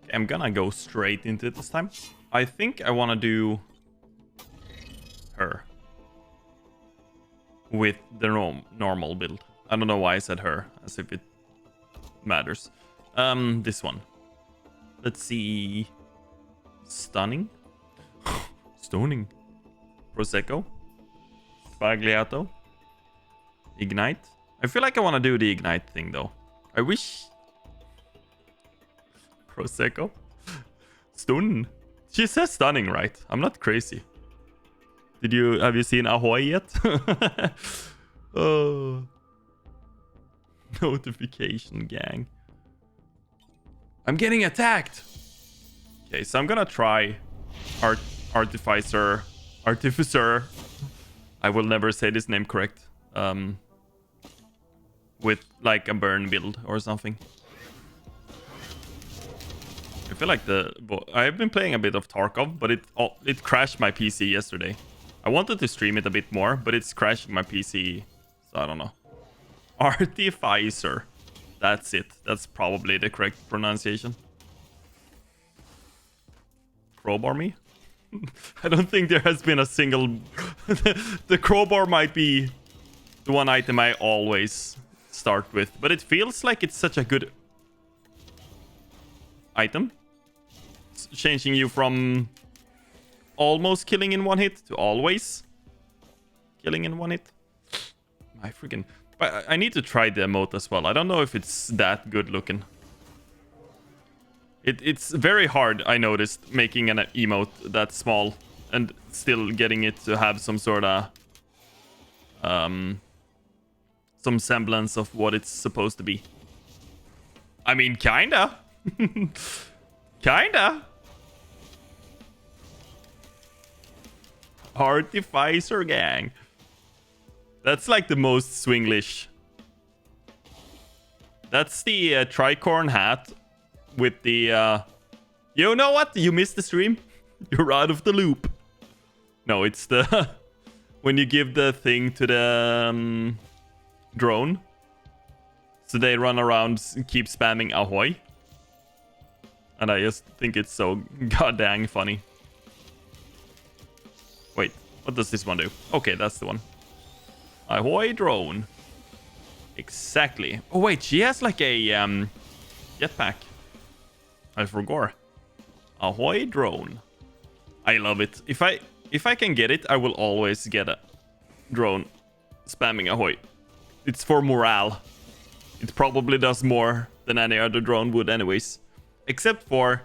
Okay, I'm gonna go straight into it this time. I think I want to do her with the normal build. I don't know why I said her, as if it matters. This one. Let's see. Stunning. Stoning. Prosecco. Spagliato. Ignite. I feel like I want to do the Ignite thing, though. I wish... Prosecco. Stun. She says stunning, right? I'm not crazy. Have you seen Ahoy yet? Oh. Notification gang. I'm getting attacked. Okay, so I'm gonna try Arti-Fajser. I will never say this name correct. With like a burn build or something. I feel like I've been playing a bit of Tarkov, but it crashed my PC yesterday. I wanted to stream it a bit more, but it's crashing my PC, so I don't know. Arti-Fajser. That's it. That's probably the correct pronunciation. Crowbar me? I don't think there has been a single... The crowbar might be the one item I always start with, but it feels like it's such a good item. It's changing you from almost killing in one hit to always killing in one hit. My freaking... But I need to try the emote as well. I don't know if it's that good looking. It's very hard, I noticed, making an emote that small and still getting it to have some sort of some semblance of what it's supposed to be. I mean, kinda. Kinda. Arti-Fajser gang. That's like the most Swinglish. That's the tricorn hat with the... You know what? You missed the stream. You're out of the loop. No, it's the... when you give the thing to the drone. So they run around and keep spamming ahoy. And I just think it's so goddamn funny. Wait, what does this one do? Okay, that's the one. Ahoy drone. Exactly. Oh wait, she has like a jetpack. I forgot. Ahoy drone. I love it. If I can get it, I will always get a drone spamming ahoy. It's for morale. It probably does more than any other drone would anyways. Except for...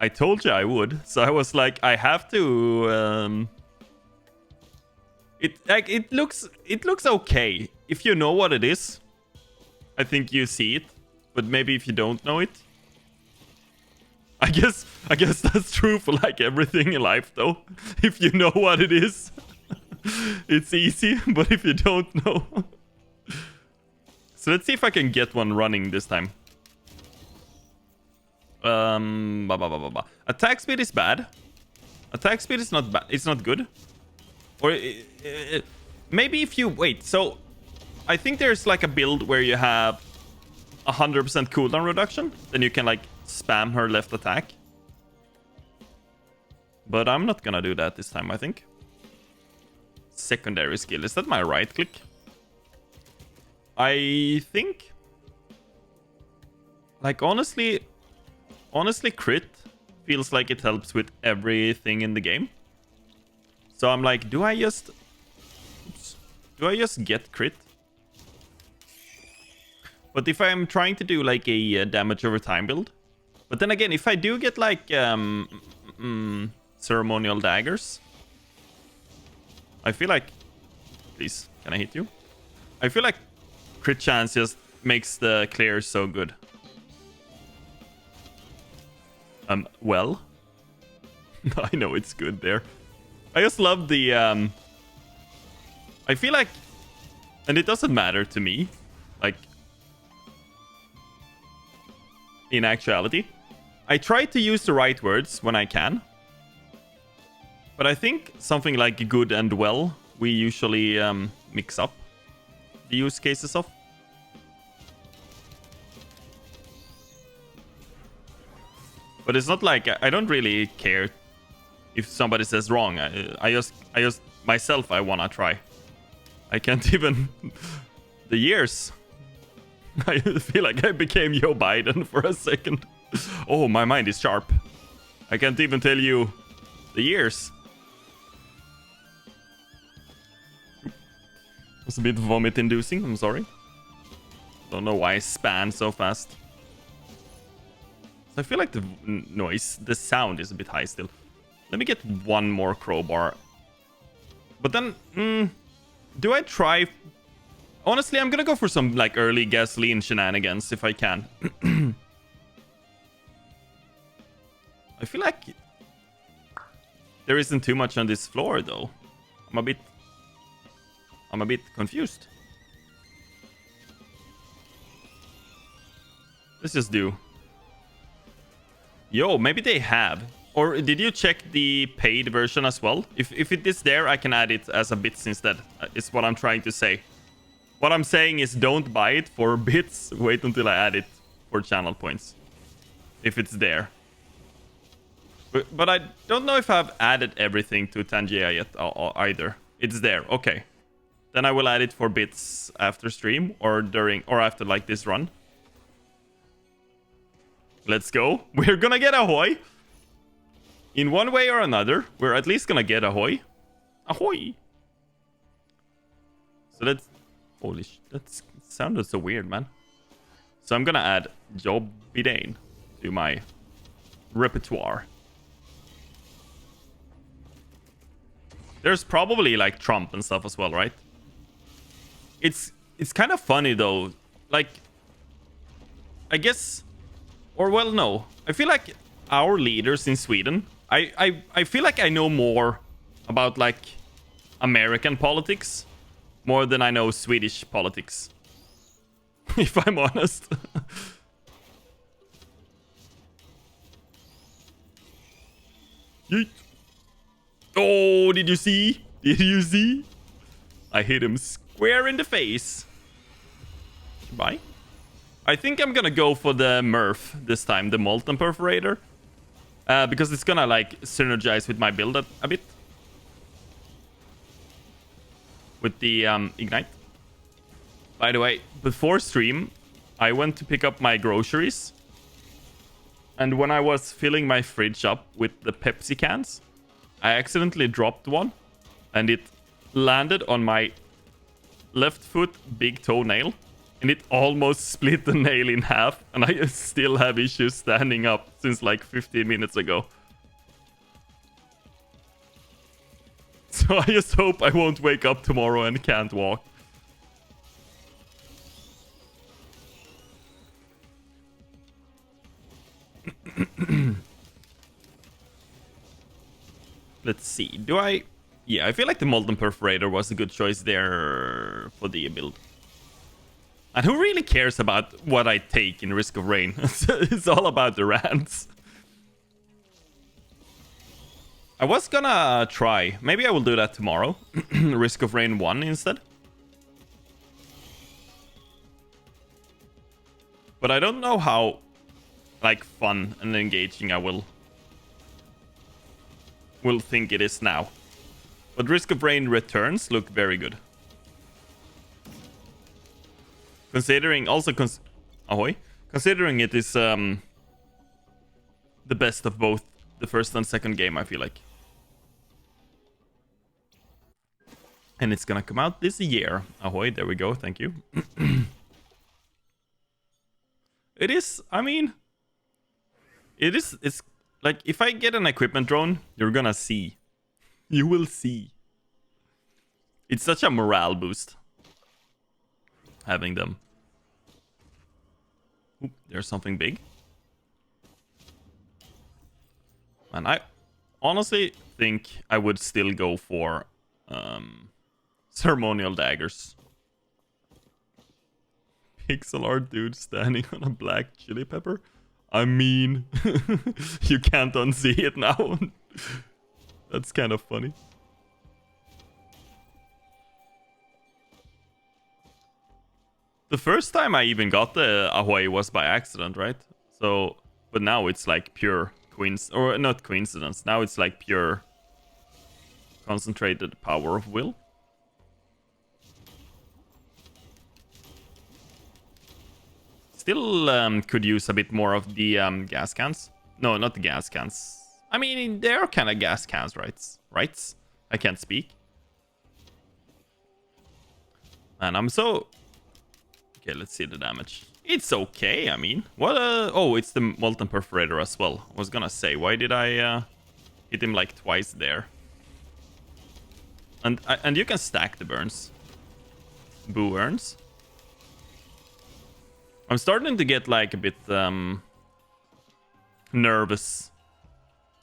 I told you I would. So I was like, I have to... It looks okay. If you know what it is, I think you see it. But maybe if you don't know it... I guess that's true for like everything in life though. If you know what it is, it's easy. But if you don't know... So let's see if I can get one running this time. Attack speed is bad. Attack speed is not bad. It's not good. Or maybe if you wait. So I think there's like a build where you have 100% cooldown reduction. Then you can like spam her left attack. But I'm not gonna do that this time, I think. Secondary skill. Is that my right click? I think... Like honestly, crit feels like it helps with everything in the game. So I'm like, do I just get crit? But if I'm trying to do like a damage over time build, but then again, if I do get like ceremonial daggers, I feel like, please, can I hit you? I feel like crit chance just makes the clear so good. Well, I know it's good there. I just love the, I feel like, and it doesn't matter to me, like, in actuality, I try to use the right words when I can, but I think something like good and well, we usually mix up the use cases of. But it's not like I don't really care if somebody says wrong. I just myself, I wanna try. I can't even the years. I feel like I became Joe Biden for a second. Oh, my mind is sharp. I can't even tell you the years. It's a bit vomit inducing, I'm sorry. Don't know why I span so fast. So I feel like the noise, the sound is a bit high still. Let me get one more crowbar. But then, do I try? Honestly, I'm gonna go for some like early gasoline shenanigans if I can. I feel like there isn't too much on this floor though. I'm a bit confused. Let's just do. Yo, maybe they have. Or did you check the paid version as well? If it is there, I can add it as a bits instead. Is what I'm trying to say. What I'm saying is don't buy it for bits. Wait until I add it for channel points. If it's there. But I don't know if I've added everything to Tangia yet either. It's there. Okay. Then I will add it for bits after stream or during or after like this run. Let's go. We're gonna get Ahoy. In one way or another, we're at least gonna get Ahoy. Ahoy! So that's... Holy sh... That sounded so weird, man. So I'm gonna add Job Bidane to my repertoire. There's probably like Trump and stuff as well, right? It's kind of funny though. Like... I guess... Or well, no. I feel like our leaders in Sweden... I feel like I know more about like American politics more than I know Swedish politics. If I'm honest. Yeet. Oh, did you see? Did you see? I hit him square in the face. Goodbye. I think I'm gonna go for the Murph this time, the Molten Perforator. Because it's gonna like synergize with my build a bit. With the Ignite. By the way, before stream, I went to pick up my groceries. And when I was filling my fridge up with the Pepsi cans, I accidentally dropped one. And it landed on my left foot big toenail. And it almost split the nail in half. And I still have issues standing up since like 15 minutes ago. So I just hope I won't wake up tomorrow and can't walk. Let's see. Do I... Yeah, I feel like the Molten Perforator was a good choice there for the build. And who really cares about what I take in Risk of Rain? It's all about the rants. I was gonna try. Maybe I will do that tomorrow. Risk of Rain 1 instead. But I don't know how like fun and engaging I will think it is now. But Risk of Rain Returns look very good. Considering also Ahoy. Considering it is the best of both the first and second game, I feel like. And it's gonna come out this year. Ahoy, there we go, thank you. It is, I mean, it's like if I get an equipment drone, you're gonna see. You will see. It's such a morale boost. Having them. Oop, there's something big. And I honestly think I would still go for ceremonial daggers. Pixel art dude standing on a black chili pepper. I mean, you can't unsee it now. That's kind of funny. The first time I even got the Ahoy was by accident, right? So But now it's like pure or not coincidence. Now it's like pure concentrated power of will. Still could use a bit more of the gas cans. No, not the gas cans. I mean, they're kind of gas cans, right? I can't speak. And I'm so... Okay, let's see the damage. It's okay, I mean. What oh, it's the Molten Perforator as well. I was gonna say, why did I hit him like twice there? And you can stack the burns. Boo earns. I'm starting to get like a bit nervous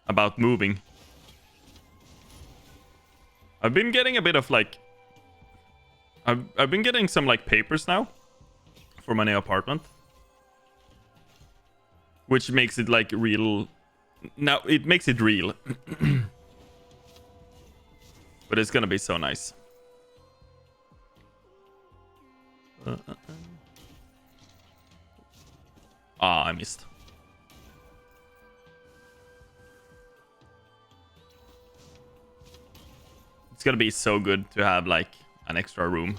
about moving. I've been getting a bit of like... I've been getting some like papers now for my new apartment, which makes it like real. Now it makes it real. But it's gonna be so nice. Ah, I missed. It's gonna be so good to have like an extra room.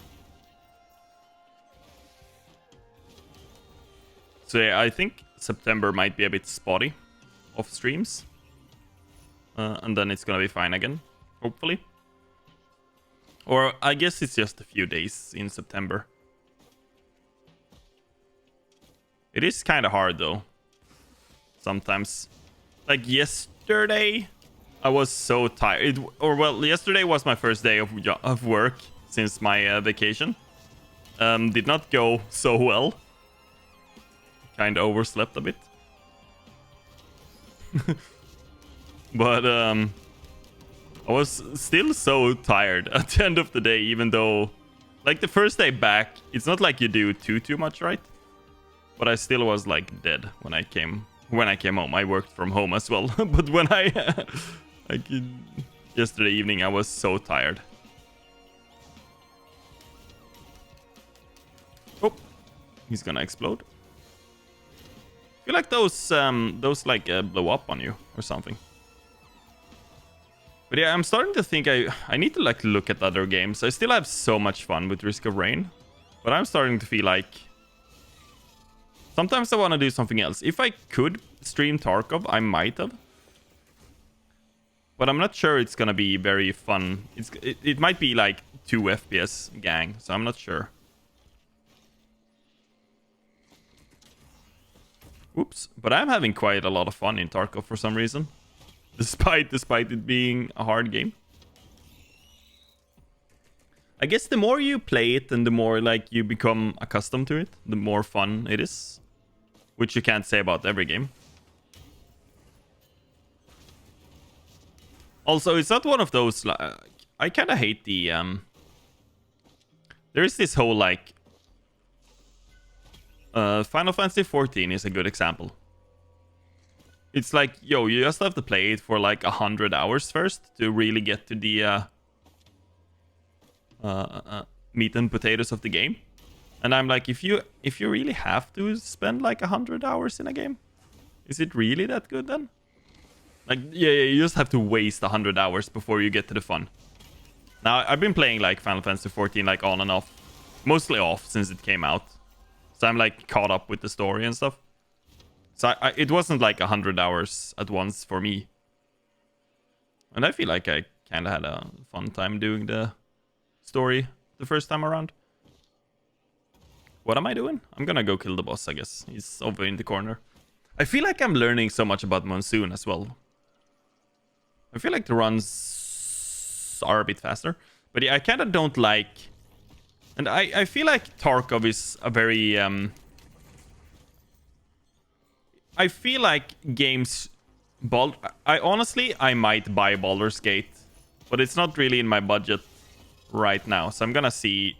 So yeah, I think September might be a bit spotty off streams. And then it's gonna be fine again, hopefully. Or I guess it's just a few days in September. It is kind of hard though. Sometimes. Like yesterday, I was so tired. Yesterday was my first day of work since my vacation. Did not go so well. Kind of overslept a bit. But I was still so tired at the end of the day, even though like the first day back, it's not like you do too much, right? But I still was like dead when I came home. I worked from home as well. But when like yesterday evening, I was so tired. Oh, he's gonna explode. I feel like those like blow up on you or something. But yeah, I'm starting to think I need to like look at other games. I still have so much fun with Risk of Rain, but I'm starting to feel like sometimes I want to do something else. If I could stream Tarkov, I might have. But I'm not sure it's gonna be very fun. It might be like 2 FPS gang, so I'm not sure. Oops, but I'm having quite a lot of fun in Tarkov for some reason. Despite it being a hard game. I guess the more you play it and the more like you become accustomed to it, the more fun it is. Which you can't say about every game. Also, it's not one of those... I kind of hate the... There is this whole like... Final Fantasy 14 is a good example. It's like, yo, you just have to play it for like 100 hours first to really get to the meat and potatoes of the game. And I'm like, if you really have to spend like 100 hours in a game, is it really that good then? Like, yeah, you just have to waste 100 hours before you get to the fun. Now, I've been playing like Final Fantasy 14 like on and off. Mostly off since it came out. So I'm like caught up with the story and stuff. So it wasn't like 100 hours at once for me. And I feel like I kind of had a fun time doing the story the first time around. What am I doing? I'm gonna go kill the boss, I guess. He's over in the corner. I feel like I'm learning so much about Monsoon as well. I feel like the runs are a bit faster. But yeah, I kind of don't like... And I feel like Tarkov is a very... I feel like games... I might buy Baldur's Gate. But it's not really in my budget right now. So I'm gonna see...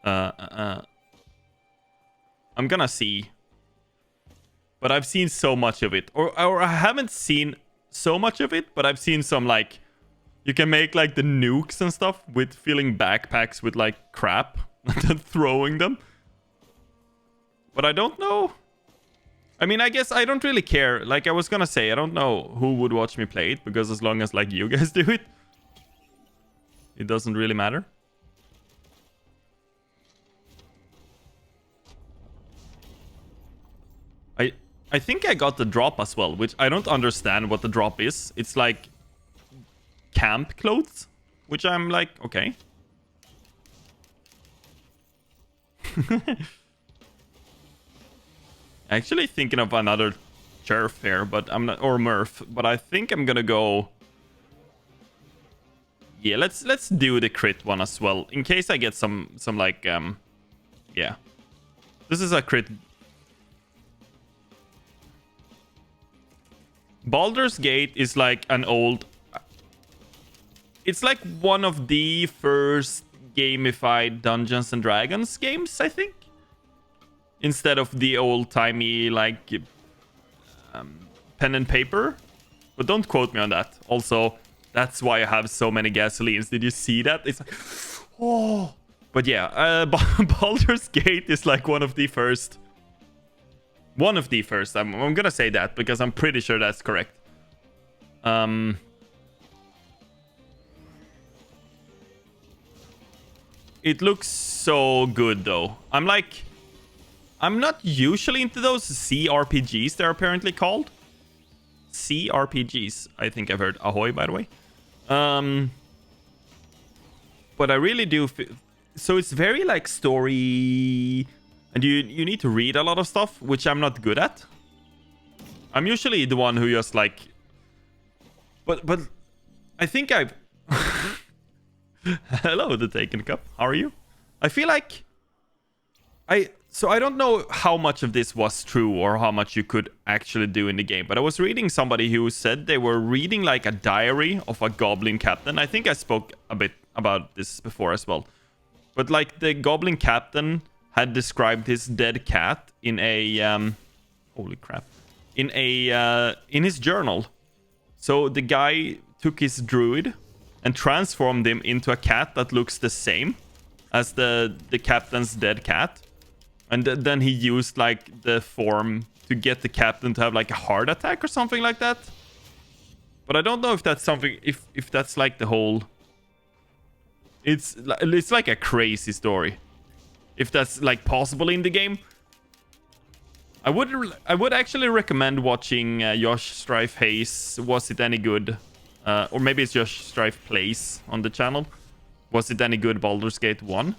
I'm gonna see. But I've seen so much of it. Or I haven't seen so much of it, but I've seen some like... You can make like the nukes and stuff with filling backpacks with like crap and then throwing them. But I don't know. I mean, I guess I don't really care. Like I was gonna say, I don't know who would watch me play it, because as long as like you guys do it, it doesn't really matter. I think I got the drop as well, which I don't understand what the drop is. It's like camp clothes, which I'm like, okay. Actually thinking of another Sheriff here, but I'm not, or Murph, but I think I'm gonna go. Yeah, let's do the crit one as well, in case I get some like yeah. This is a crit. Baldur's Gate is like an old... It's like one of the first gamified Dungeons and Dragons games, I think. Instead of the old-timey, like, pen and paper. But don't quote me on that. Also, that's why I have so many gasolines. Did you see that? It's like... Oh! But yeah, Baldur's Gate is like one of the first... One of the first. I'm gonna say that because I'm pretty sure that's correct. It looks so good though. I'm not usually into those CRPGs they're apparently called. CRPGs. I think I've heard. Ahoy, by the way. But I really do. So it's very like story. And you need to read a lot of stuff, which I'm not good at. I'm usually the one who just like... But I think I've... Hello, the Taken Cup. How are you? I feel like... So I don't know how much of this was true or how much you could actually do in the game. But I was reading somebody who said they were reading like a diary of a goblin captain. I think I spoke a bit about this before as well. But like the goblin captain... had described his dead cat in a holy crap, in his journal. So the guy took his druid and transformed him into a cat that looks the same as the captain's dead cat, and then he used like the form to get the captain to have like a heart attack or something like that. But I don't know if that's something, if that's like the whole... It's like a crazy story. If that's like possible in the game. I would actually recommend watching Josh Strife Hayes. Was it any good? Or maybe it's Josh Strife Plays on the channel. Was it any good, Baldur's Gate 1?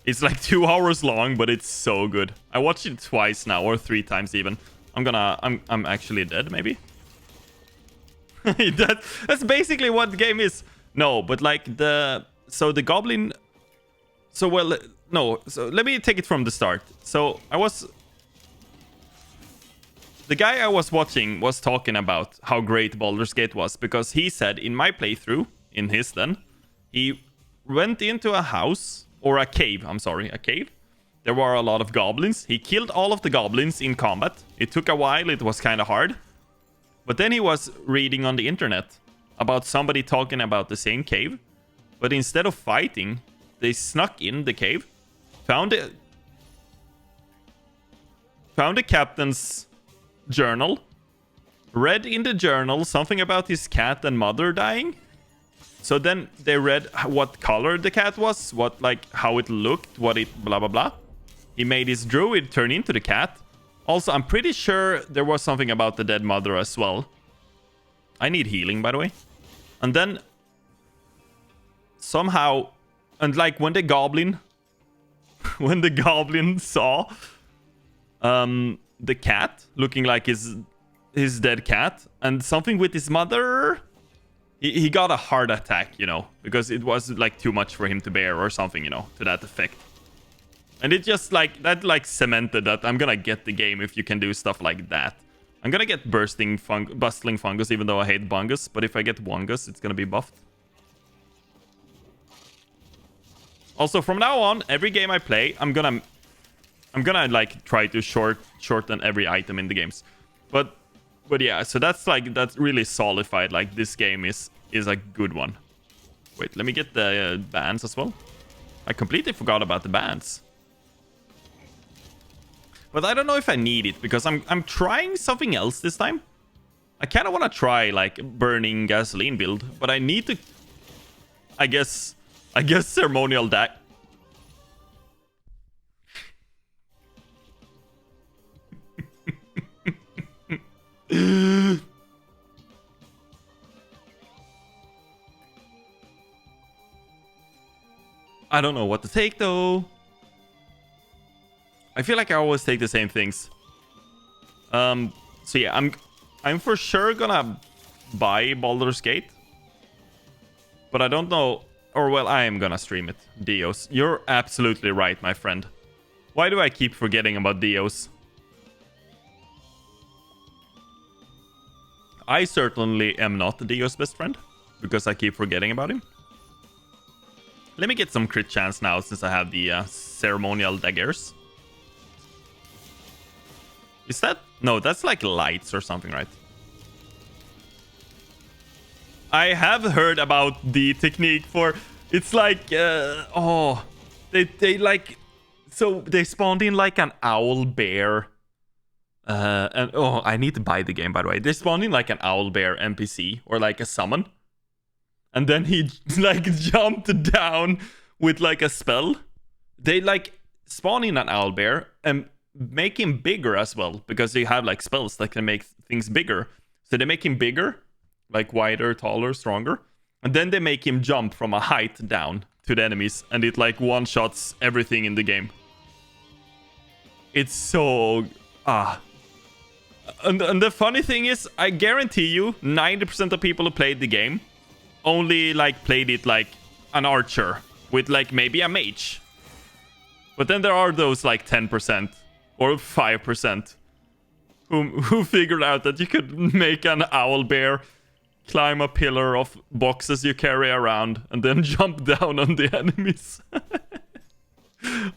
It's like 2 hours long, but it's so good. I watched it twice now, or 3 times even. I'm actually dead, maybe. That's basically what the game is. No, but like the goblin... So, well, no. So, let me take it from the start. So, the guy I was watching was talking about how great Baldur's Gate was. Because he said, in my playthrough, in his then, he went into a house, or a cave. I'm sorry, a cave. There were a lot of goblins. He killed all of the goblins in combat. It took a while. It was kind of hard. But then he was reading on the internet about somebody talking about the same cave. But instead of fighting... They snuck in the cave, found the captain's journal, read in the journal something about his cat and mother dying. So then they read what color the cat was, what like how it looked, what it blah blah blah. He made his druid turn into the cat. Also, I'm pretty sure there was something about the dead mother as well. I need healing, by the way. And then somehow... And like when the goblin saw the cat looking like his dead cat and something with his mother, he got a heart attack, you know, because it was like too much for him to bear or something, you know, to that effect. And it just like that like cemented that I'm gonna get the game if you can do stuff like that. I'm gonna get bustling fungus, even though I hate bungus, but if I get wongus, it's gonna be buffed. Also, from now on, every game I play, I'm gonna like try to shorten every item in the games. But yeah, so that's really solidified. Like this game is a good one. Wait, let me get the bands as well. I completely forgot about the bands. But I don't know if I need it, because I'm trying something else this time. I kind of want to try, like, burning gasoline build, but I need to... I guess ceremonial that. I don't know what to take, though. I feel like I always take the same things. So yeah, I'm for sure gonna buy Baldur's Gate. But I don't know... Or, well, I am gonna stream it. Dios. You're absolutely right, my friend. Why do I keep forgetting about Dios? I certainly am not Dio's best friend, because I keep forgetting about him. Let me get some crit chance now, since I have the ceremonial daggers. Is that... No, that's like lights or something, right? I have heard about the technique for... It's like... oh... They like... So they spawned in like an owl bear. And oh, I need to buy the game, by the way. They spawned in like an owl bear NPC, or like a summon. And then he like jumped down with like a spell. They like spawn in an owl bear and make him bigger as well, because they have like spells that can make things bigger. So they make him bigger, like wider, taller, stronger. And then they make him jump from a height down to the enemies, and it like one-shots everything in the game. It's so... And the funny thing is, I guarantee you, 90% of people who played the game only like played it like an archer with like maybe a mage. But then there are those like 10% or 5% who figured out that you could make an owl bear climb a pillar of boxes you carry around and then jump down on the enemies.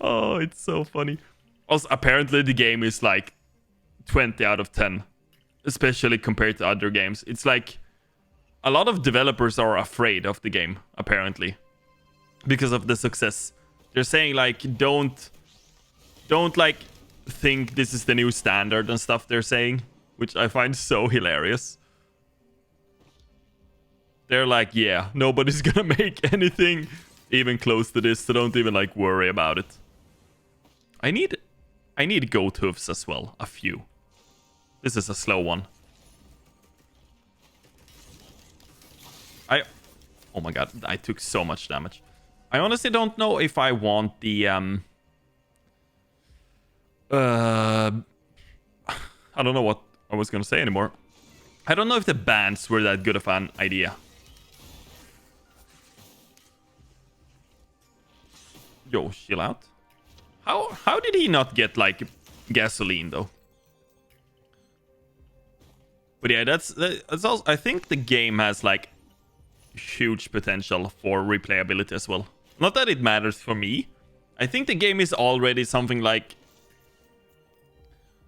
Oh, it's so funny. Also, apparently the game is like 20 out of 10, especially compared to other games. It's like a lot of developers are afraid of the game, apparently, because of the success. They're saying like don't like think this is the new standard and stuff, they're saying, which I find so hilarious. They're like, yeah, nobody's gonna make anything even close to this, so don't even like worry about it. I need goat hooves as well, a few. This is a slow one. Oh my god, I took so much damage. I honestly don't know if I want the I don't know what I was gonna say anymore. I don't know if the bands were that good of an idea. Yo, chill out. How did he not get like gasoline though? But yeah, that's also, I think the game has like huge potential for replayability as well. Not that it matters for me. I think the game is already something like,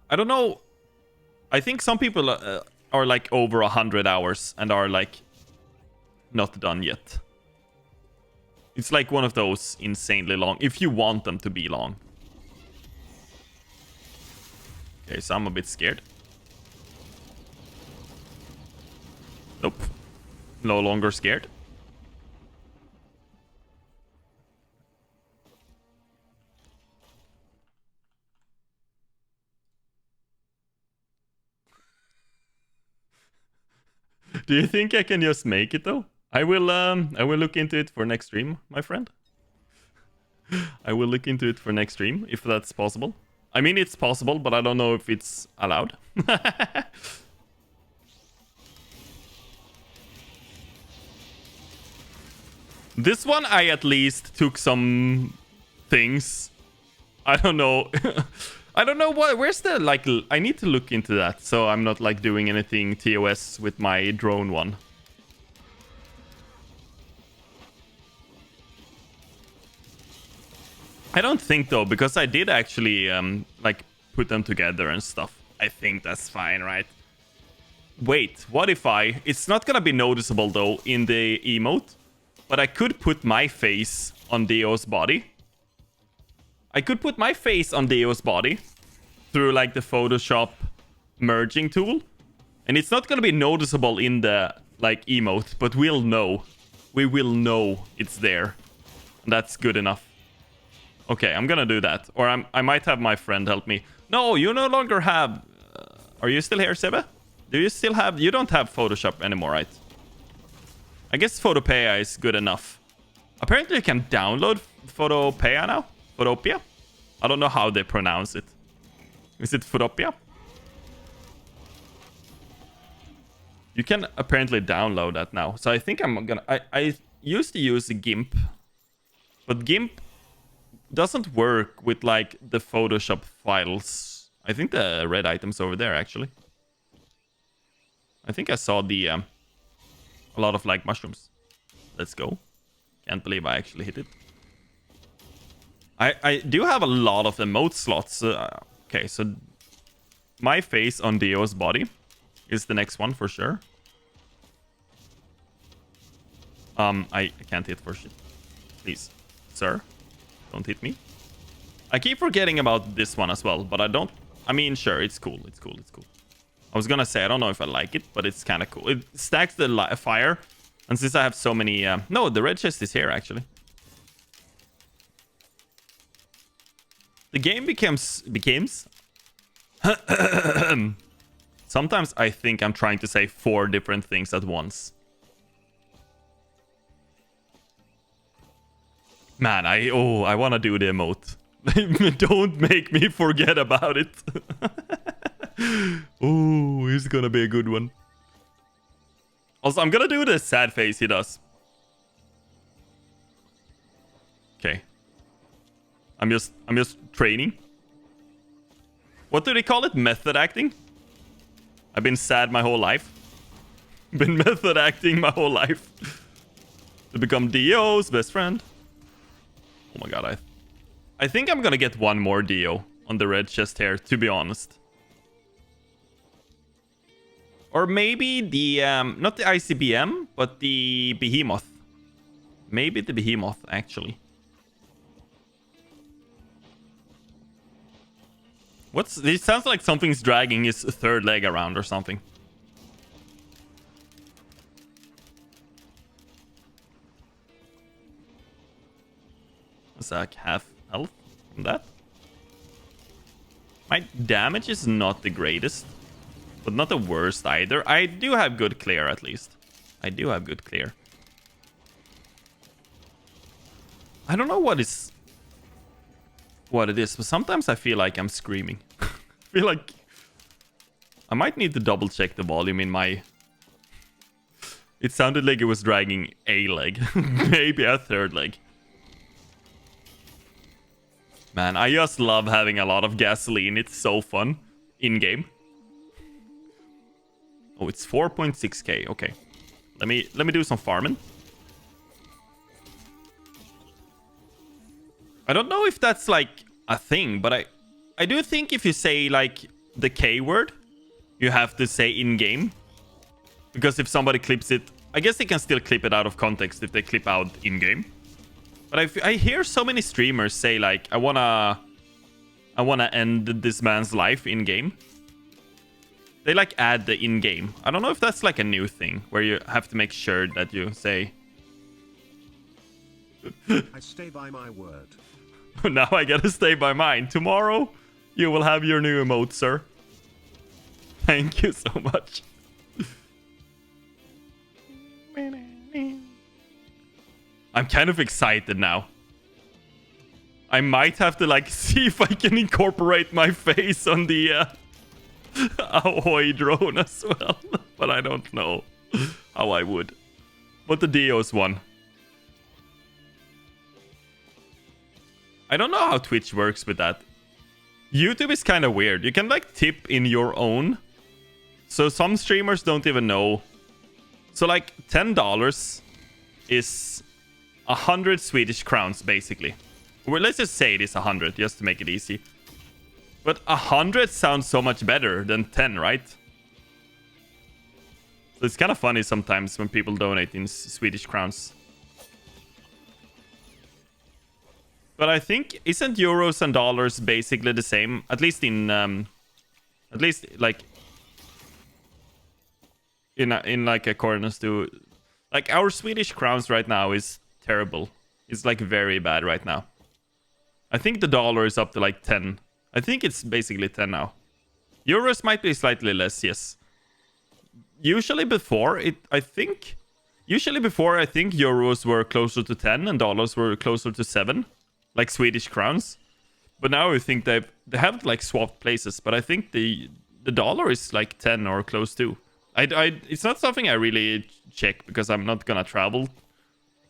I don't know. I think some people are like over 100 hours and are like not done yet. It's like one of those insanely long, if you want them to be long. Okay, so I'm a bit scared. Nope. No longer scared. Do you think I can just make it though? I will look into it for next stream, my friend. I will look into it for next stream if that's possible. I mean, it's possible, but I don't know if it's allowed. This one, I at least took some things. I don't know. I don't know what. Where's the like? I need to look into that, so I'm not like doing anything TOS with my drone one. I don't think though, because I did actually like put them together and stuff. I think that's fine, right? Wait, what if I... It's not gonna be noticeable though in the emote, but I could put my face on Dio's body. I could put my face on Dio's body, through like the Photoshop merging tool. And it's not going to be noticeable in the like emote, but we'll know. We will know it's there. And that's good enough. Okay, I'm going to do that. Or I might have my friend help me. No, you no longer have... are you still here, Sebe? Do you still have... You don't have Photoshop anymore, right? I guess Photopea is good enough. Apparently you can download Photopea now. Photopea? I don't know how they pronounce it. Is it Photopea? You can apparently download that now. So I think I'm gonna... I used to use GIMP. But GIMP doesn't work with like the Photoshop files. I think the red item's over there actually. I think I saw the... a lot of like mushrooms. Let's go. Can't believe I actually hit it. I do have a lot of emote slots. Okay, so my face on Dio's body is the next one for sure. I can't hit for shit. Please, sir, don't hit me. I keep forgetting about this one as well, but I don't... I mean, sure, it's cool. It's cool. It's cool. I was gonna say, I don't know if I like it, but it's kind of cool. It stacks the fire. And since I have so many... no, the red chest is here, actually. The game becomes... Sometimes I think I'm trying to say 4 different things at once. Man, I want to do the emote. Don't make me forget about it. Oh, it's gonna be a good one. Also, I'm gonna do the sad face he does. Okay. I'm just training. What do they call it? Method acting? I've been sad my whole life. Been method acting my whole life. To become Dio's best friend. Oh my god, I think I'm gonna get one more Dio on the red chest here, to be honest. Or maybe the, not the ICBM, but the Behemoth. Maybe the Behemoth, actually. This sounds like something's dragging his third leg around or something. It's like half health from that. My damage is not the greatest, but not the worst either. I do have good clear, at least. I do have good clear. I don't know what it is, but sometimes I feel like I'm screaming. I feel like I might need to double check the volume in my... It sounded like it was dragging a leg. Maybe a third leg. Man, I just love having a lot of gasoline. It's so fun in-game. Oh, it's 4.6k. Okay. Let me do some farming. I don't know if that's like a thing, but I do think if you say like the K word, you have to say in-game. Because if somebody clips it, I guess they can still clip it out of context if they clip out in-game. But I hear so many streamers say like, I wanna end this man's life in-game. They like add the in-game. I don't know if that's like a new thing where you have to make sure that you say. I stay by my word. Now I gotta stay by mine. Tomorrow you will have your new emote, sir. Thank you so much. I'm kind of excited now. I might have to like see if I can incorporate my face on the Ahoy drone as well. But I don't know how I would. But the Dio's one. I don't know how Twitch works with that. YouTube is kind of weird. You can like tip in your own. So some streamers don't even know. So like $10 is 100 Swedish crowns basically. Well, let's just say it is 100 just to make it easy. But 100 sounds so much better than 10, right? So it's kind of funny sometimes when people donate in Swedish crowns. But I think isn't euros and dollars basically the same? At least in at least like in like accordance to like our Swedish crowns right now is terrible. It's like very bad right now. I think the dollar is up to like 10. I think it's basically 10 now. Euros might be slightly less, yes. Usually before I think euros were closer to 10 and dollars were closer to 7, like Swedish crowns. But now I think they have like swapped places, but I think the dollar is like 10 or close to. It's not something I really check because I'm not gonna travel.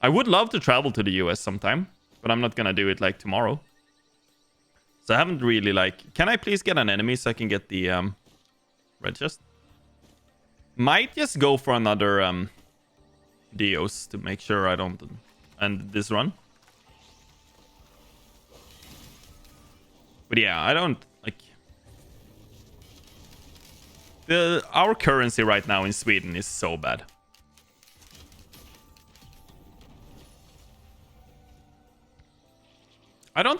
I would love to travel to the US sometime, but I'm not gonna do it like tomorrow. So I haven't really like... Can I please get an enemy so I can get the red chest? Might just go for another Dios to make sure I don't end this run. But yeah, I don't like... Our currency right now in Sweden is so bad. I don't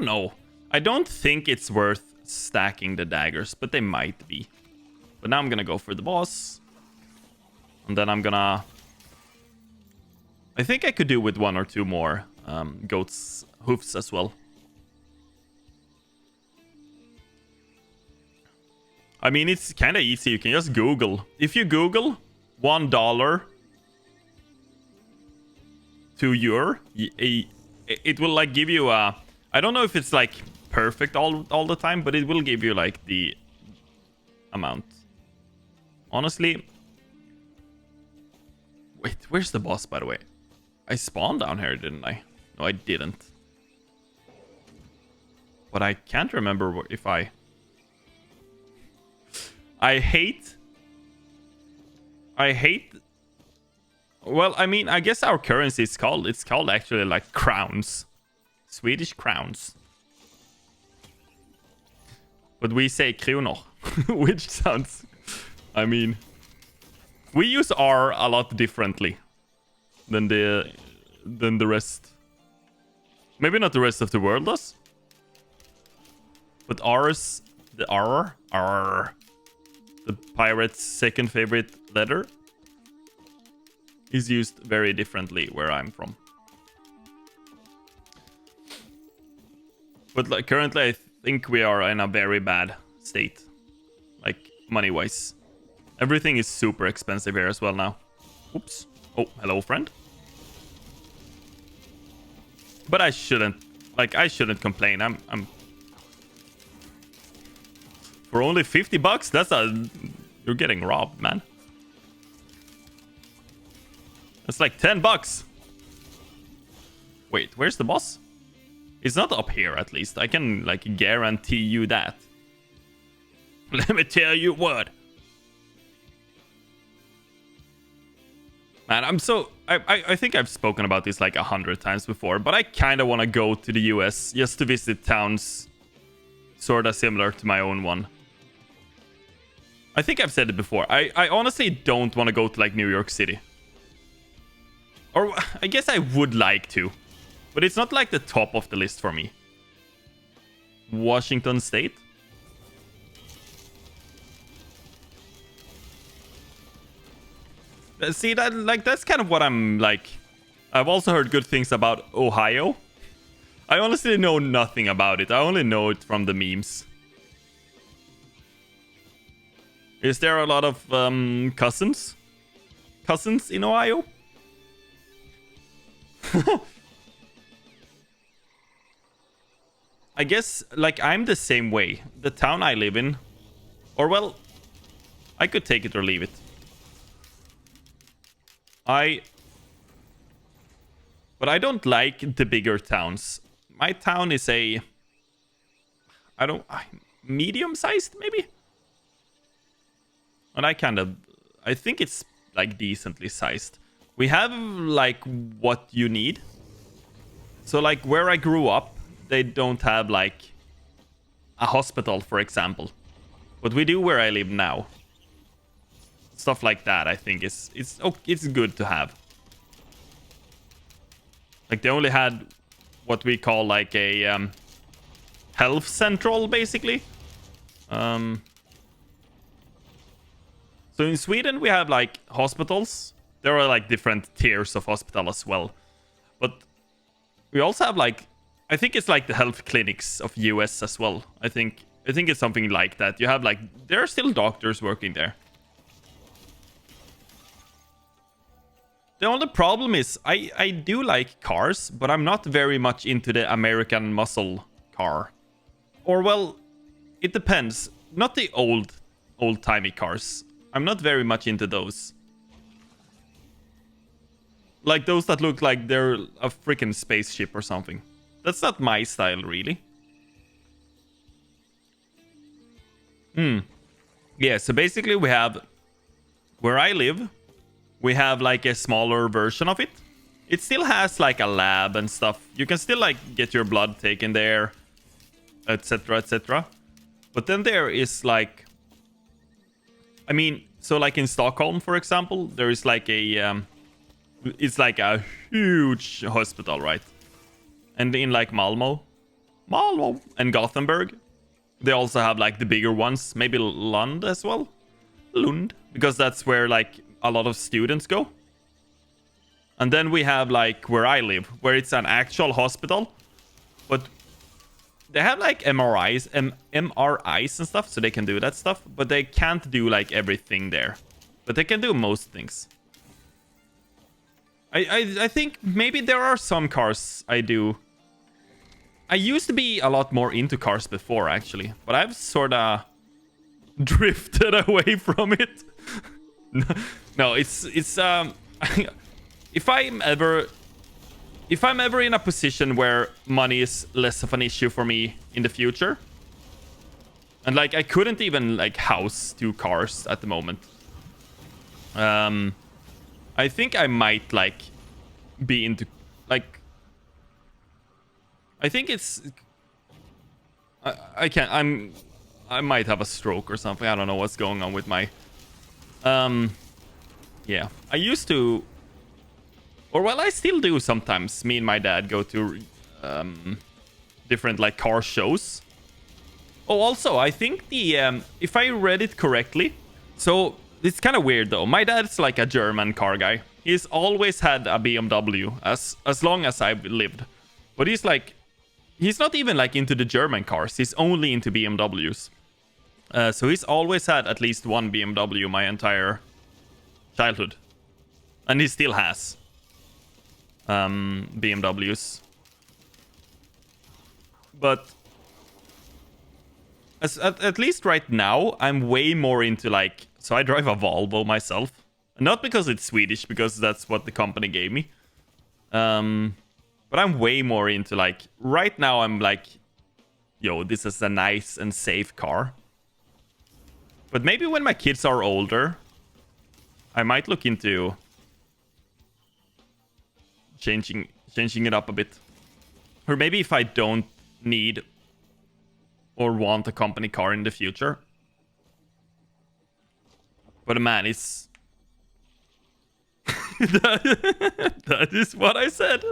know. I don't think it's worth stacking the daggers, but they might be. But now I'm gonna go for the boss. And then I'm gonna... I think I could do with 1 or 2 more goat's hoofs as well. I mean, it's kind of easy. You can just Google. If you Google $1 to euro, it will like give you a... I don't know if it's like perfect all the time, but it will give you like the amount. Honestly. Wait, where's the boss, by the way? I spawned down here, didn't I? No, I didn't. But I can't remember if I hate... Well, I mean, I guess our currency is called... It's called actually like crowns. Swedish crowns. But we say kronor. Which sounds... I mean... We use R a lot differently than the rest. Maybe not the rest of the world does. But R's... The R... The pirate's second favorite letter is used very differently where I'm from. But like currently I think we are in a very bad state. Like money-wise. Everything is super expensive here as well now. Oops. Oh, hello friend. But I shouldn't complain. I'm for only $50, that's you're getting robbed, man. That's like $10. Wait, where's the boss? It's not up here, at least. I can like guarantee you that. Let me tell you what. Man, I'm so... I think I've spoken about this like 100 times before, but I kind of want to go to the US just to visit towns sort of similar to my own one. I think I've said it before. I honestly don't want to go to like New York City. Or I guess I would like to, but it's not like the top of the list for me. Washington State? See, that like that's kind of what I'm like. I've also heard good things about Ohio. I honestly know nothing about it. I only know it from the memes. Is there a lot of cousins? Cousins in Ohio? I guess, like, I'm the same way. The town I live in... Or, well... I could take it or leave it. But I don't like the bigger towns. My town is a... medium-sized, maybe? And I think it's, like, decently sized. We have, like, what you need. So, like, where I grew up, they don't have, like, a hospital, for example. But we do where I live now. Stuff like that, I think, it's good to have. Like, they only had what we call like a health central, basically. So in Sweden, we have like hospitals. There are like different tiers of hospital as well. But we also have like, I think it's like the health clinics of US as well. I think it's something like that. You have like, there are still doctors working there. The only problem is I do like cars, but I'm not very much into the American muscle car. Or well, it depends. Not the old-timey cars. I'm not very much into those. Like those that look like they're a freaking spaceship or something. That's not my style, really. Yeah, so basically we have... Where I live, we have like a smaller version of it. It still has like a lab and stuff. You can still like get your blood taken there, etc, etc. But then there is like... I mean, so like in Stockholm, for example, there is like a... it's like a huge hospital, right? And in like Malmo and Gothenburg, they also have like the bigger ones. Maybe Lund as well. Lund. Because that's where like a lot of students go. And then we have like where I live, where it's an actual hospital. But they have like MRIs and stuff, so they can do that stuff. But they can't do like everything there. But they can do most things. I think maybe there are some cars I do. I used to be a lot more into cars before, actually. But I've sort of drifted away from it. No, it's if I'm ever in a position where money is less of an issue for me in the future, and like I couldn't even like house 2 cars at the moment. I think I might like be into like... I think it's... I can't... I might have a stroke or something. I don't know what's going on with my... Yeah. I used to... Or well, I still do sometimes. Me and my dad go to different like car shows. Oh, also, I think the... if I read it correctly... So... It's kind of weird though. My dad's like a German car guy. He's always had a BMW as long as I've lived. But he's like... He's not even like into the German cars. He's only into BMWs. So he's always had at least one BMW my entire childhood. And he still has BMWs. But... At least right now, I'm way more into like... So I drive a Volvo myself. Not because it's Swedish, because that's what the company gave me. But I'm way more into like... Right now I'm like... Yo, this is a nice and safe car. But maybe when my kids are older, I might look into... Changing it up a bit. Or maybe if I don't need... Or want a company car in the future. But man, it's... that is what I said.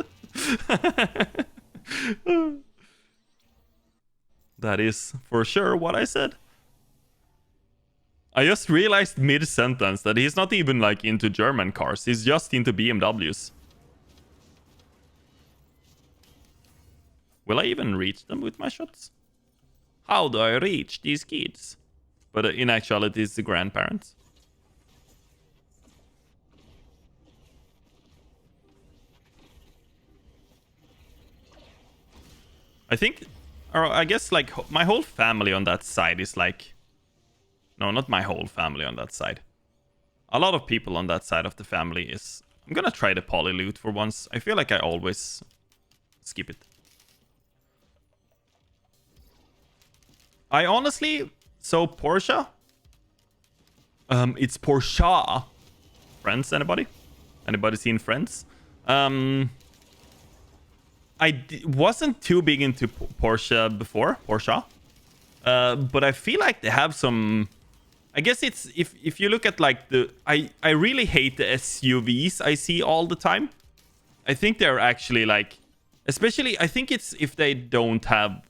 That is for sure what I said. I just realized mid-sentence that he's not even like into German cars. He's just into BMWs. Will I even reach them with my shots? How do I reach these kids? But in actuality, it's the grandparents. I think, or I guess like my whole family on that side is like... No, not my whole family on that side. A lot of people on that side of the family is... I'm gonna try the polyloot for once. I feel like I always skip it. I honestly... So Porsche? It's Porsche. Friends, anybody? Anybody seen Friends? Wasn't too big into Porsche before. Porsche. But I feel like they have some... I guess it's... If you look at like the... I really hate the SUVs I see all the time. I think they're actually like Especially, I think it's if they don't have...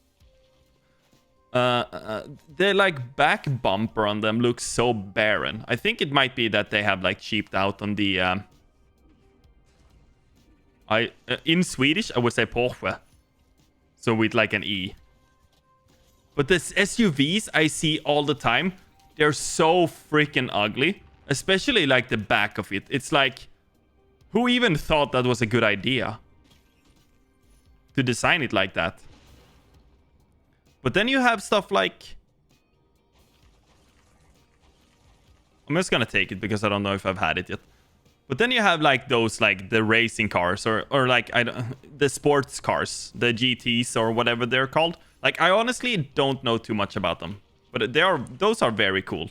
their like back bumper on them looks so barren. I think it might be that they have like cheaped out on the... in Swedish, I would say Porsche. So with like an E. But the SUVs I see all the time, they're so freaking ugly. Especially like the back of it. It's like, who even thought that was a good idea? To design it like that. But then you have stuff like... I'm just gonna take it because I don't know if I've had it yet. But then you have like those like the racing cars or like the sports cars, the GTs or whatever they're called. Like I honestly don't know too much about them, but those are very cool.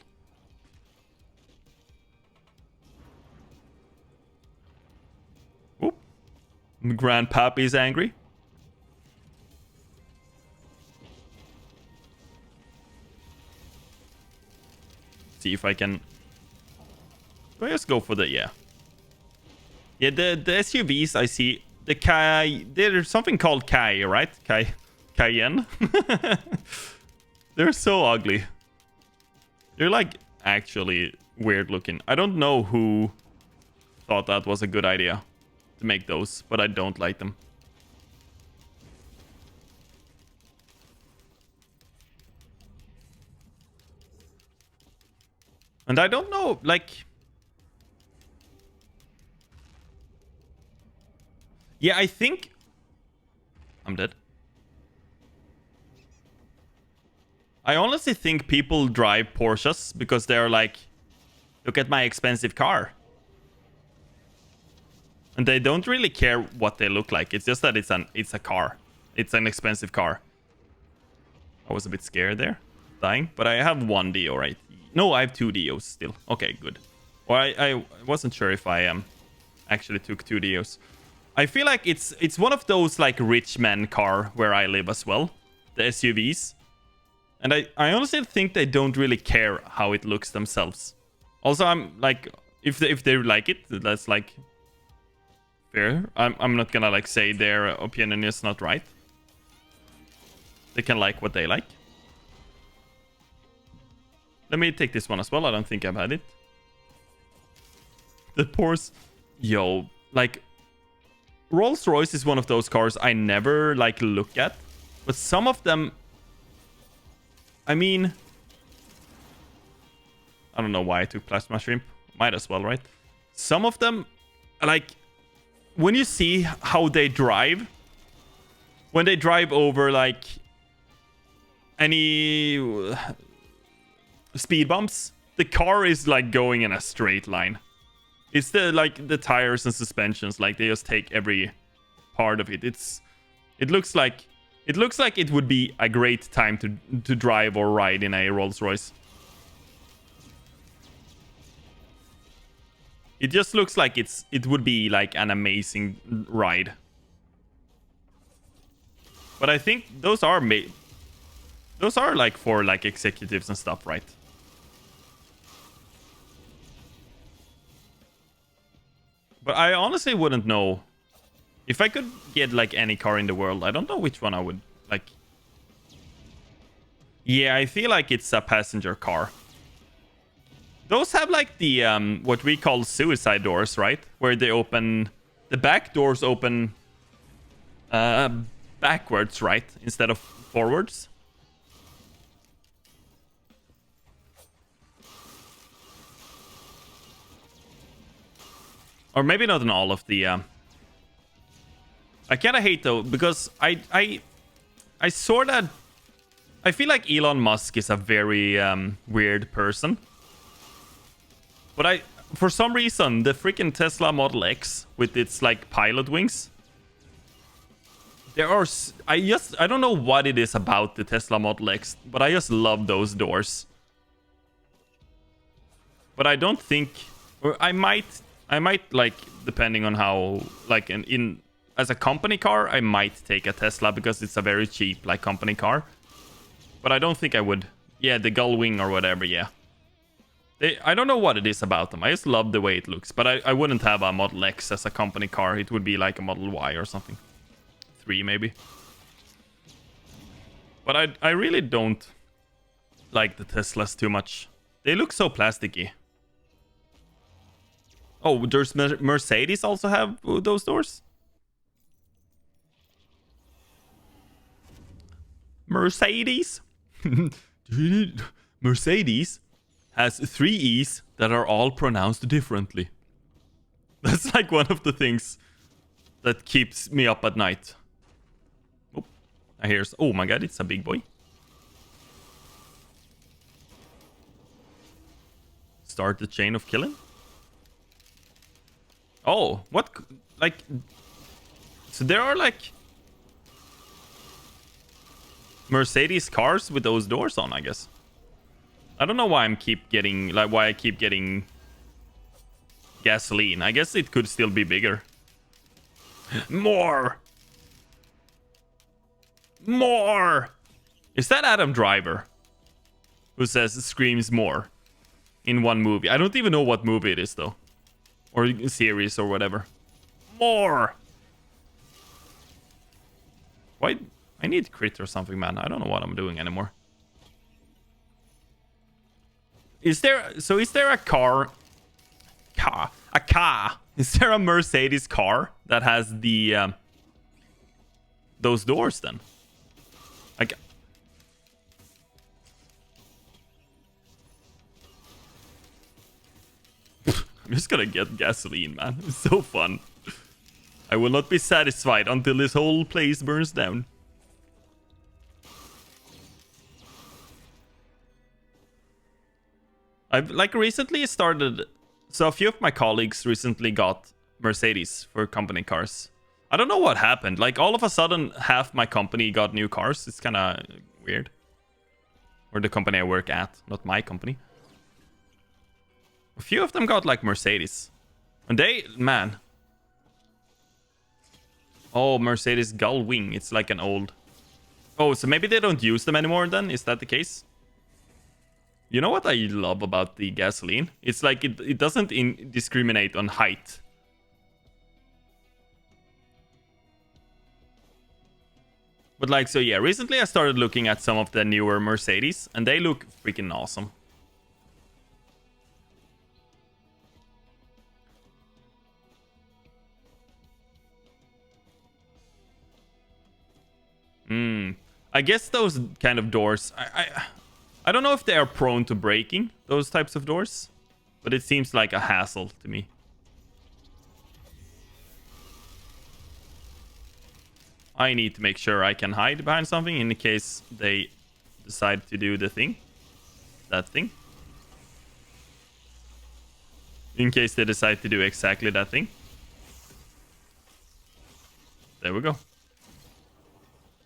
Oop. Grandpappy is angry. See if I can... Do I just go for the... Yeah. Yeah, the SUVs I see... The Kai... There's something called Kai, right? Cayenne? They're so ugly. They're like actually weird looking. I don't know who thought that was a good idea to make those, but I don't like them. And I don't know, like... Yeah, I think... I'm dead. I honestly think people drive Porsches because they're like, look at my expensive car. And they don't really care what they look like. It's just that it's a car. It's an expensive car. I was a bit scared there, dying. But I have one Dio, right? No, I have 2 Dios still. Okay, good. Or I wasn't sure if I actually took 2 Dios. I feel like it's one of those like rich men car where I live as well. The SUVs. And I honestly think they don't really care how it looks themselves. Also, I'm like, if they like it, that's like fair. I'm not gonna like say their opinion is not right. They can like what they like. Let me take this one as well. I don't think I've had it. The Porsche. Yo, like... Rolls-Royce is one of those cars I never, like, look at. But some of them... I mean... I don't know why I took Plasma Shrimp. Might as well, right? Some of them, like... When you see how they drive... When they drive over, like... Any... speed bumps, the car is like going in a straight line. It's the tires and suspensions, like they just take every part of it. It looks like it would be a great time to drive or ride in a Rolls-Royce. It just looks like it would be like an amazing ride. But I think those are like for like executives and stuff, right? But I honestly wouldn't know. If I could get like any car in the world, I don't know which one I would like. Yeah, I feel like it's a passenger car. Those have like the what we call suicide doors, right? Where they open, the back doors open backwards, right? Instead of forwards. Or maybe not in all of the... I kind of hate though, because I sort of... I feel like Elon Musk is a very weird person. But for some reason, the freaking Tesla Model X with its like pilot wings... I don't know what it is about the Tesla Model X, but I just love those doors. But I don't think... Or I might like, depending on how, like as a company car, I might take a Tesla because it's a very cheap like company car. But I don't think I would. Yeah, the gull wing or whatever, yeah. I don't know what it is about them. I just love the way it looks. But I wouldn't have a Model X as a company car. It would be like a Model Y or something. 3 maybe. But I really don't like the Teslas too much. They look so plasticky. Oh, does Mercedes also have those doors? Mercedes? Mercedes has 3 E's that are all pronounced differently. That's like one of the things that keeps me up at night. Oh, I hear... Oh my god, it's a big boy. Start the chain of killing? Oh, what? Like... So there are like... Mercedes cars with those doors on, I guess. I don't know why I keep getting gasoline. I guess it could still be bigger. More! Is that Adam Driver? Who says screams more in one movie? I don't even know what movie it is though. Or series or whatever. More! Why? I need crit or something, man. I don't know what I'm doing anymore. Is there a car? A car. Is there a Mercedes car that has the those doors then? Like, I'm just gonna get gasoline, man. It's so fun. I will not be satisfied until this whole place burns down. I've like recently started... So a few of my colleagues recently got Mercedes for company cars. I don't know what happened. Like all of a sudden, half my company got new cars. It's kind of weird. Or the company I work at, not my company. A few of them got like Mercedes. And they, man. Oh, Mercedes Gull Wing. It's like an old... Oh, so maybe they don't use them anymore then? Is that the case? You know what I love about the gasoline? It's like it doesn't discriminate on height. But like, so yeah, recently I started looking at some of the newer Mercedes and they look freaking awesome. I guess those kind of doors, I don't know if they are prone to breaking, those types of doors, but it seems like a hassle to me. I need to make sure I can hide behind something in case they decide to do the thing. That thing. In case they decide to do exactly that thing. There we go.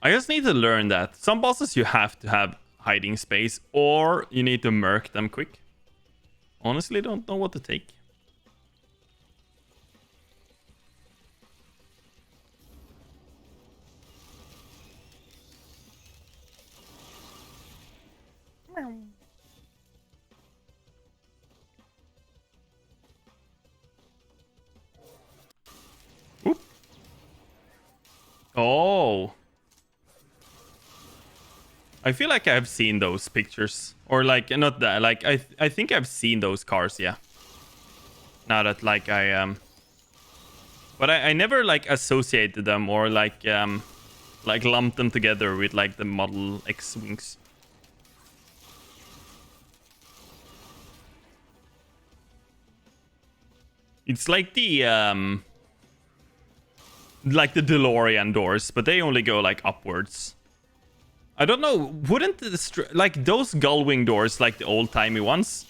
I just need to learn that. Some bosses you have to have hiding space, or you need to murk them quick. Honestly, don't know what to take. Oop. Oh. I feel like I've seen those pictures. Or like, not that, like, I think I've seen those cars, yeah. Now that, like, but I never, like, associated them or, like lumped them together with, like, the Model X wings. It's like the, DeLorean doors, but they only go, like, upwards. I don't know, wouldn't the like those gullwing doors, like the old-timey ones,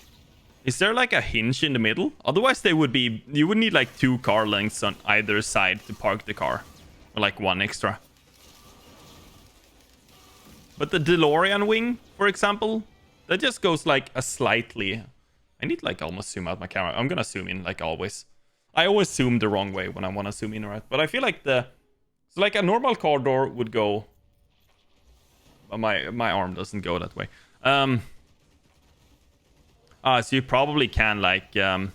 is there like a hinge in the middle? Otherwise they would be, you would need like 2 car lengths on either side to park the car, or like 1 extra. But the DeLorean wing, for example, that just goes like a slightly... I need like almost zoom out my camera. I'm gonna zoom in like always. I always zoom the wrong way when I want to zoom in, right? But I feel like so like a normal car door would go... My arm doesn't go that way. So you probably can like... I'm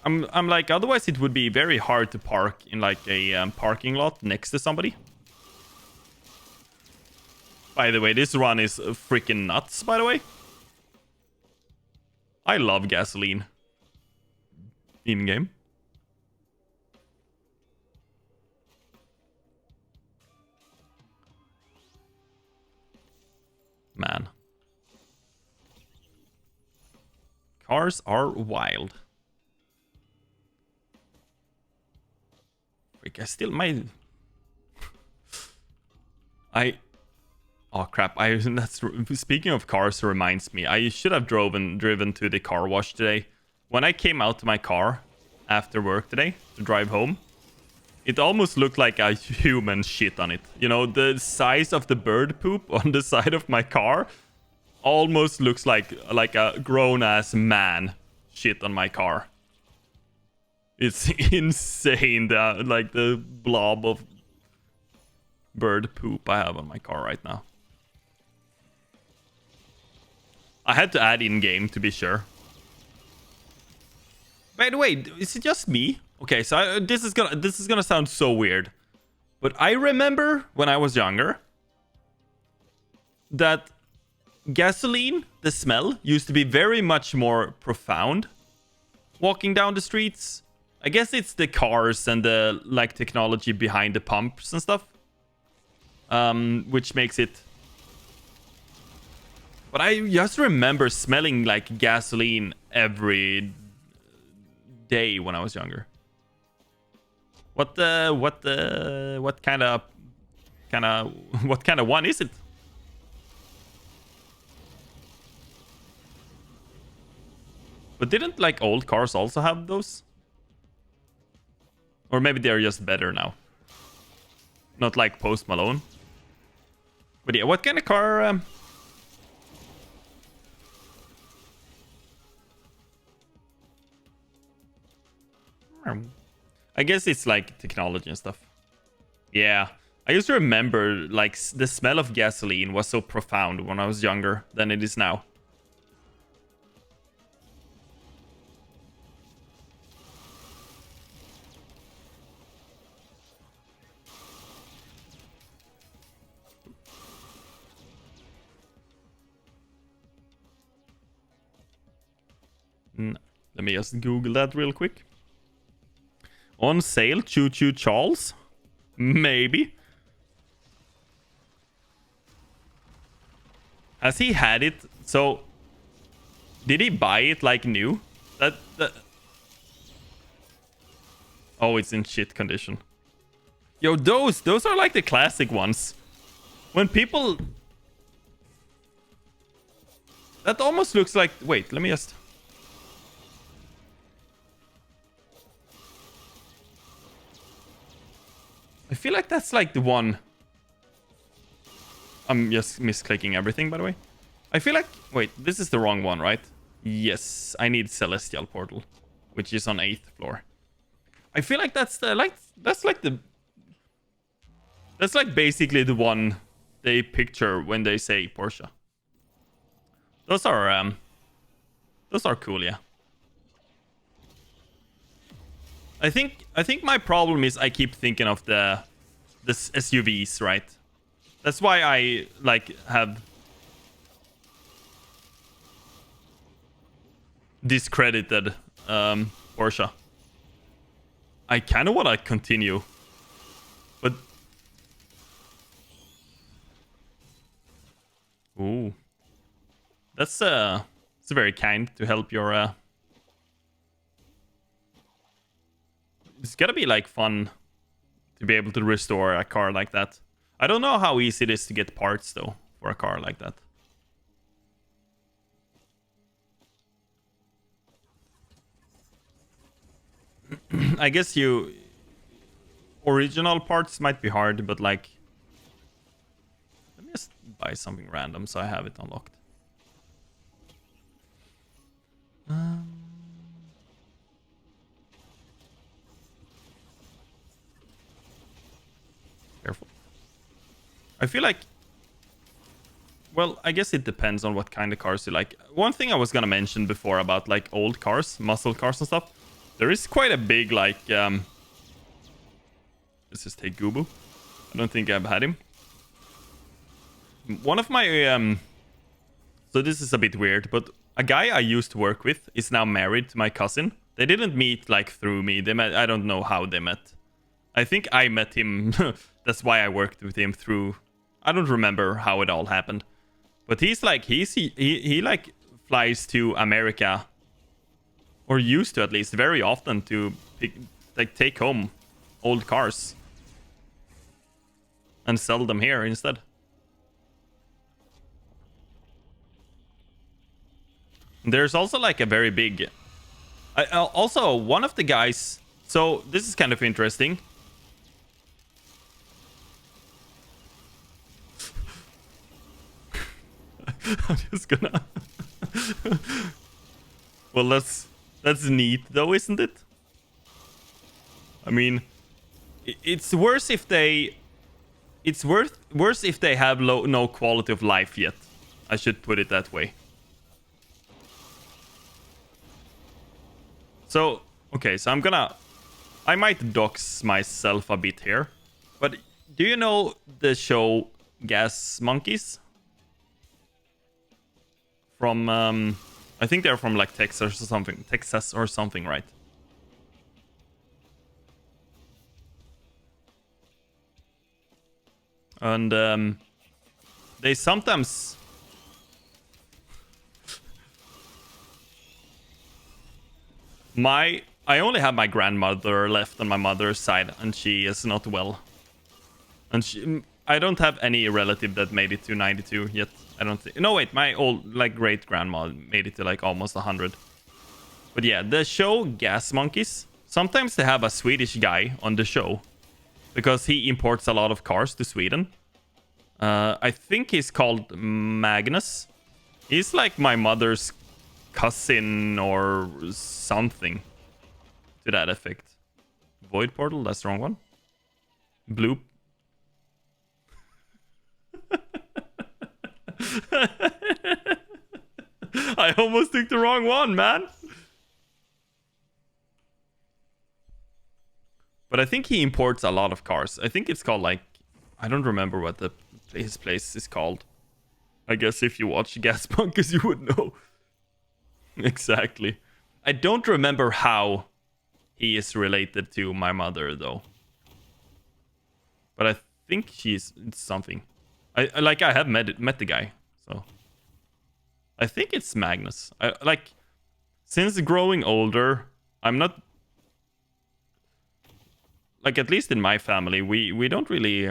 I'm like, otherwise it would be very hard to park in like a parking lot next to somebody. By the way, this run is freaking nuts, by the way. I love gasoline. In-game. Man. Cars are wild. Freak, I still might... Oh crap! That's speaking of cars reminds me. I should have driven to the car wash today. When I came out to my car after work today to drive home, it almost looked like a human shit on it. You know, the size of the bird poop on the side of my car almost looks like a grown ass man shit on my car. It's insane, like the blob of bird poop I have on my car right now. I had to add in-game to be sure. By the way, is it just me? Okay, so this is gonna sound so weird, but I remember when I was younger that gasoline, the smell, used to be very much more profound walking down the streets. I guess it's the cars and the like technology behind the pumps and stuff, which makes it. But I just remember smelling like gasoline every day when I was younger. What kind of one is it? But didn't like old cars also have those? Or maybe they're just better now. Not like Post Malone. But yeah, what kind of car? I guess it's like technology and stuff. Yeah, I used to remember like the smell of gasoline was so profound when I was younger than it is now. Let me just Google that real quick. On sale, Choo Choo Charles? Maybe. Has he had it? So, did he buy it like new? That... Oh, it's in shit condition. Yo, those are like the classic ones. When people... That almost looks like... Wait, let me just... I feel like that's like the one. I'm just misclicking everything, by the way. I feel like... Wait, this is the wrong one, right? Yes, I need Celestial Portal, which is on 8th floor. I feel like that's the... That's like basically the one they picture when they say Porsche. Those are cool, yeah. I think my problem is I keep thinking of the SUVs, right? That's why I like have discredited Porsche. I kind of want to continue, but ooh, that's it's very kind to help your. It's gotta be like fun to be able to restore a car like that. I don't know how easy it is to get parts though for a car like that. I guess original parts might be hard, but like let me just buy something random so I have it unlocked. Careful. I feel like... Well, I guess it depends on what kind of cars you like. One thing I was gonna mention before about like old cars, muscle cars and stuff. There is quite a big, like, let's just take Gubu. I don't think I've had him. One of my, so this is a bit weird, but a guy I used to work with is now married to my cousin. They didn't meet, like, through me. They met, I don't know how they met. I think I met him, that's why I worked with him through, I don't remember how it all happened. But he's like, he like flies to America, or used to at least, very often to take home old cars and sell them here instead. There's also like a very big, also one of the guys, so this is kind of interesting. I'm just gonna well, that's neat though, isn't it? I mean, it's worse if they worse if they have no quality of life yet. I should put it that way. So, okay, so I might dox myself a bit here, but do you know the show Gas Monkeys? From, I think they're from like Texas or something, right? And they sometimes I only have my grandmother left on my mother's side, and she is not well. And I don't have any relative that made it to 92 yet. I don't think. No, wait, my old, like, great grandma made it to like almost 100. But yeah, the show Gas Monkeys, sometimes they have a Swedish guy on the show because he imports a lot of cars to Sweden. I think he's called Magnus. He's like my mother's cousin or something to that effect. Void Portal, that's the wrong one. Blue. I almost took the wrong one, man. But I think he imports a lot of cars. I think it's called, like, I don't remember what his place is called. I guess if you watch Gas Monkeys, you would know. Exactly. I don't remember how he is related to my mother, though. But I think it's something. I have met the guy, so I think it's Magnus. Like, since growing older, I'm not, like, at least in my family, we don't really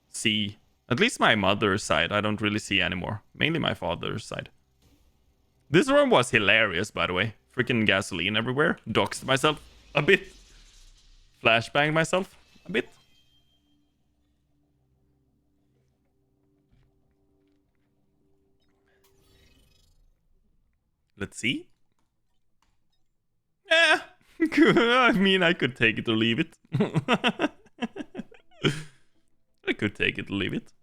see, at least my mother's side, I don't really see anymore. Mainly my father's side. This one was hilarious, by the way. Freaking gasoline everywhere. Doxed myself a bit. Flashbanged myself a bit. Let's see. Yeah. I mean, I could take it or leave it. I could take it or leave it.